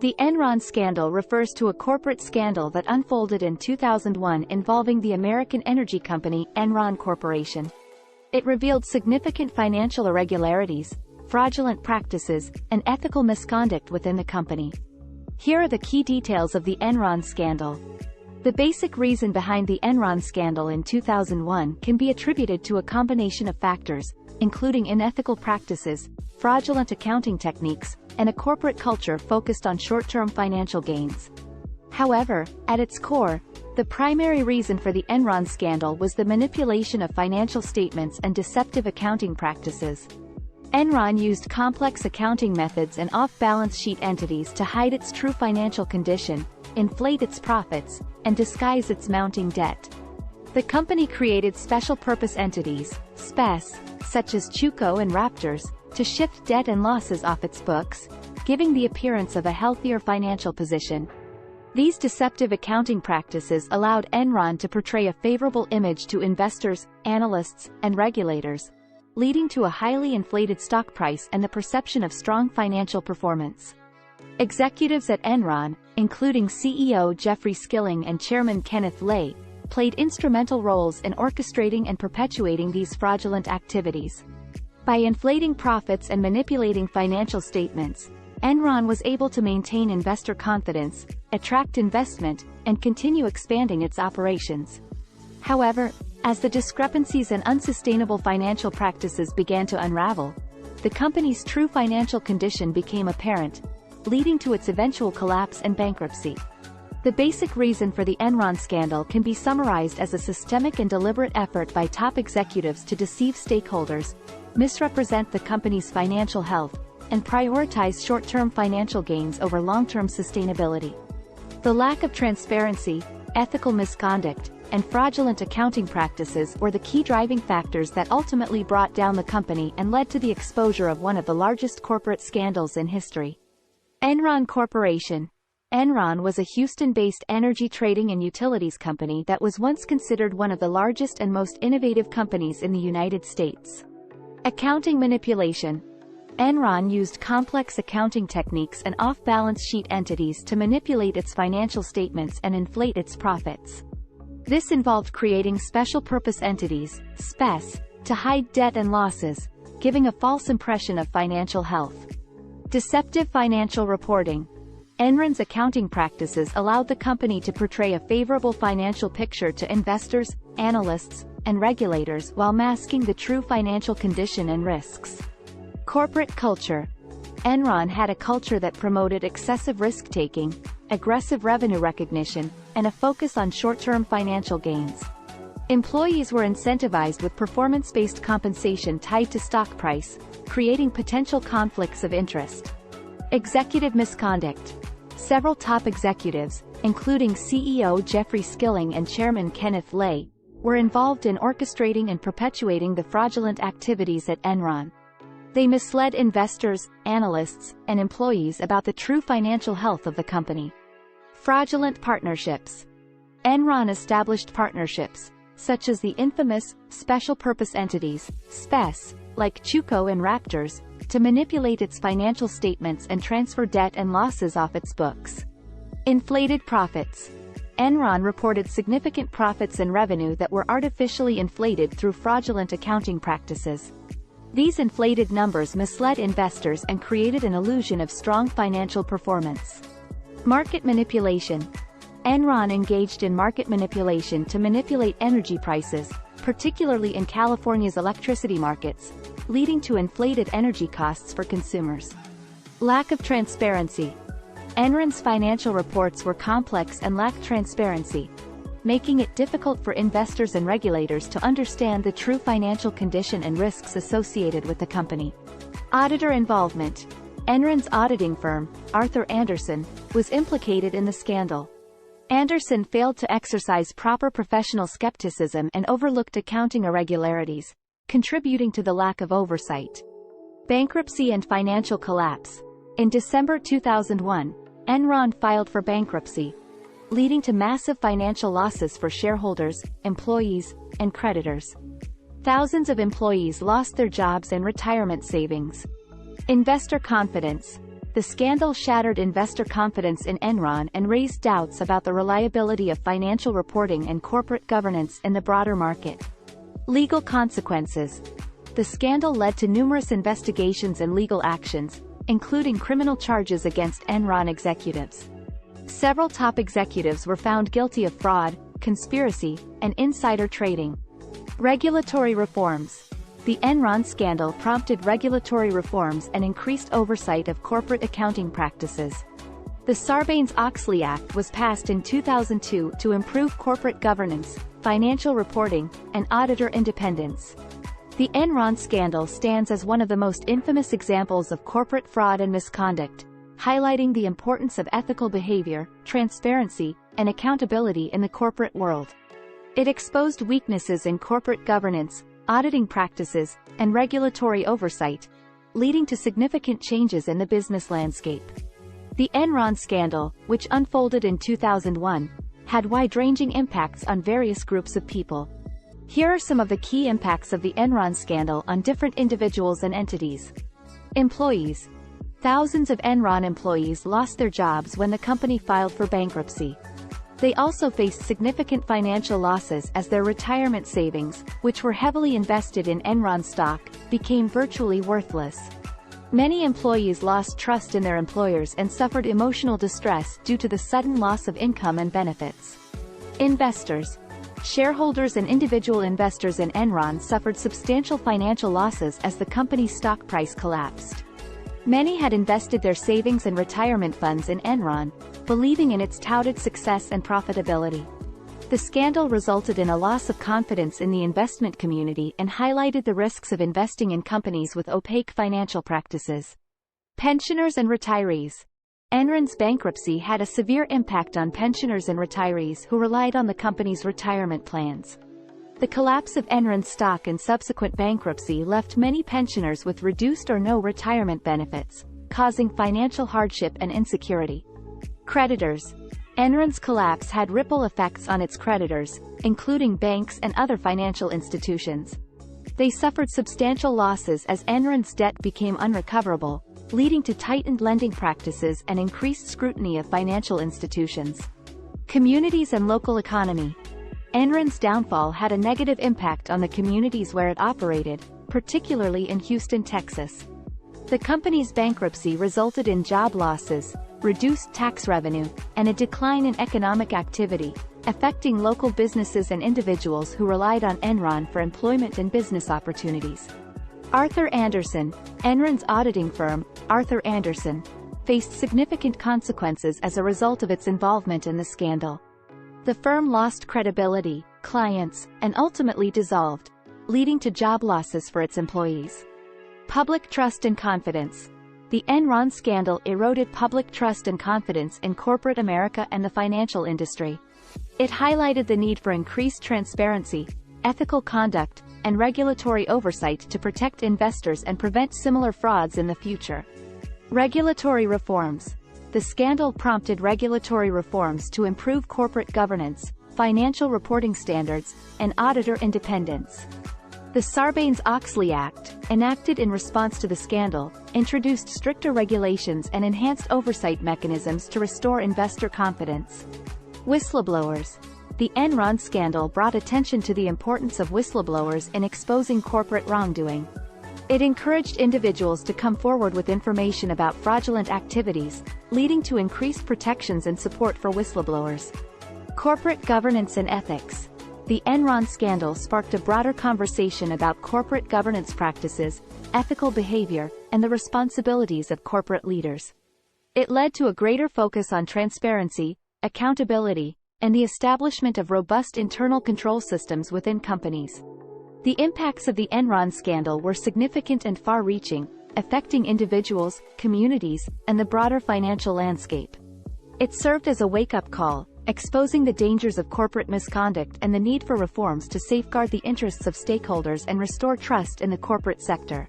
The Enron scandal refers to a corporate scandal that unfolded in 2001 involving the American energy company Enron Corporation. It revealed significant financial irregularities, fraudulent practices, and ethical misconduct within the company. Here are the key details of the Enron scandal. The basic reason behind the Enron scandal in 2001 can be attributed to a combination of factors, including unethical practices, fraudulent accounting techniques, and a corporate culture focused on short-term financial gains. However, at its core, the primary reason for the Enron scandal was the manipulation of financial statements and deceptive accounting practices. Enron used complex accounting methods and off-balance sheet entities to hide its true financial condition, inflate its profits, and disguise its mounting debt. The company created special-purpose entities, SPECs, such as Chuco and Raptors, to shift debt and losses off its books, giving the appearance of a healthier financial position. These deceptive accounting practices allowed Enron to portray a favorable image to investors, analysts, and regulators, leading to a highly inflated stock price and the perception of strong financial performance. Executives at Enron, including CEO Jeffrey Skilling and Chairman Kenneth Lay, played instrumental roles in orchestrating and perpetuating these fraudulent activities. By inflating profits and manipulating financial statements, Enron was able to maintain investor confidence, attract investment, and continue expanding its operations. However, as the discrepancies and unsustainable financial practices began to unravel, the company's true financial condition became apparent, leading to its eventual collapse and bankruptcy. The basic reason for the Enron scandal can be summarized as a systemic and deliberate effort by top executives to deceive stakeholders, misrepresent the company's financial health, and prioritize short-term financial gains over long-term sustainability. The lack of transparency, ethical misconduct, and fraudulent accounting practices were the key driving factors that ultimately brought down the company and led to the exposure of one of the largest corporate scandals in history. Enron Corporation. Enron was a Houston-based energy trading and utilities company that was once considered one of the largest and most innovative companies in the United States. Accounting manipulation. Enron used complex accounting techniques and off-balance sheet entities to manipulate its financial statements and inflate its profits. This involved creating special-purpose entities, SPECs, to hide debt and losses, giving a false impression of financial health. Deceptive financial reporting. Enron's accounting practices allowed the company to portray a favorable financial picture to investors, analysts, and regulators while masking the true financial condition and risks. Corporate culture. Enron had a culture that promoted excessive risk-taking, aggressive revenue recognition, and a focus on short-term financial gains. Employees were incentivized with performance-based compensation tied to stock price, creating potential conflicts of interest. Executive misconduct. Several top executives, including CEO Jeffrey Skilling and Chairman Kenneth Lay, were involved in orchestrating and perpetuating the fraudulent activities at Enron. They misled investors, analysts, and employees about the true financial health of the company. Fraudulent partnerships. Enron established partnerships, such as the infamous special-purpose entities, SPECs, like Chuco and Raptors, to manipulate its financial statements and transfer debt and losses off its books. Inflated profits. Enron reported significant profits and revenue that were artificially inflated through fraudulent accounting practices. These inflated numbers misled investors and created an illusion of strong financial performance. Market manipulation. Enron engaged in market manipulation to manipulate energy prices, particularly in California's electricity markets, leading to inflated energy costs for consumers. Lack of transparency. Enron's financial reports were complex and lacked transparency, making it difficult for investors and regulators to understand the true financial condition and risks associated with the company. Auditor involvement. Enron's auditing firm, Arthur Andersen, was implicated in the scandal. Andersen failed to exercise proper professional skepticism and overlooked accounting irregularities, contributing to the lack of oversight. Bankruptcy and financial collapse. In December 2001, Enron filed for bankruptcy, leading to massive financial losses for shareholders, employees, and creditors. Thousands of employees lost their jobs and retirement savings. Investor confidence. The scandal shattered investor confidence in Enron and raised doubts about the reliability of financial reporting and corporate governance in the broader market. Legal consequences. The scandal led to numerous investigations and legal actions, including criminal charges against Enron executives. Several top executives were found guilty of fraud, conspiracy, and insider trading. Regulatory reforms. The Enron scandal prompted regulatory reforms and increased oversight of corporate accounting practices. The Sarbanes-Oxley Act was passed in 2002 to improve corporate governance, financial reporting, and auditor independence. The Enron scandal stands as one of the most infamous examples of corporate fraud and misconduct, highlighting the importance of ethical behavior, transparency, and accountability in the corporate world. It exposed weaknesses in corporate governance, auditing practices, and regulatory oversight, leading to significant changes in the business landscape. The Enron scandal, which unfolded in 2001, had wide-ranging impacts on various groups of people. Here are some of the key impacts of the Enron scandal on different individuals and entities. Employees. Thousands of Enron employees lost their jobs when the company filed for bankruptcy. They also faced significant financial losses as their retirement savings, which were heavily invested in Enron stock, became virtually worthless. Many employees lost trust in their employers and suffered emotional distress due to the sudden loss of income and benefits. Investors. Shareholders and individual investors in Enron suffered substantial financial losses as the company's stock price collapsed. Many had invested their savings and retirement funds in Enron, believing in its touted success and profitability. The scandal resulted in a loss of confidence in the investment community and highlighted the risks of investing in companies with opaque financial practices. Pensioners and retirees. Enron's bankruptcy had a severe impact on pensioners and retirees who relied on the company's retirement plans. The collapse of Enron's stock and subsequent bankruptcy left many pensioners with reduced or no retirement benefits, causing financial hardship and insecurity. Creditors. Enron's collapse had ripple effects on its creditors, including banks and other financial institutions. They suffered substantial losses as Enron's debt became unrecoverable, leading to tightened lending practices and increased scrutiny of financial institutions. Communities and local economy. Enron's downfall had a negative impact on the communities where it operated, particularly in Houston, Texas. The company's bankruptcy resulted in job losses, reduced tax revenue, and a decline in economic activity, affecting local businesses and individuals who relied on Enron for employment and business opportunities. Arthur Andersen. Enron's auditing firm, Arthur Andersen, faced significant consequences as a result of its involvement in the scandal. The firm lost credibility, clients, and ultimately dissolved, leading to job losses for its employees. Public trust and confidence. The Enron scandal eroded public trust and confidence in corporate America and the financial industry. It highlighted the need for increased transparency, ethical conduct, and regulatory oversight to protect investors and prevent similar frauds in the future. Regulatory reforms. The scandal prompted regulatory reforms to improve corporate governance, financial reporting standards, and auditor independence. The Sarbanes-Oxley Act, enacted in response to the scandal, introduced stricter regulations and enhanced oversight mechanisms to restore investor confidence. Whistleblowers. The Enron scandal brought attention to the importance of whistleblowers in exposing corporate wrongdoing. It encouraged individuals to come forward with information about fraudulent activities, leading to increased protections and support for whistleblowers. Corporate governance and ethics. The Enron scandal sparked a broader conversation about corporate governance practices, ethical behavior, and the responsibilities of corporate leaders. It led to a greater focus on transparency, accountability, and the establishment of robust internal control systems within companies. The impacts of the Enron scandal were significant and far-reaching, affecting individuals, communities, and the broader financial landscape. It served as a wake-up call, exposing the dangers of corporate misconduct and the need for reforms to safeguard the interests of stakeholders and restore trust in the corporate sector.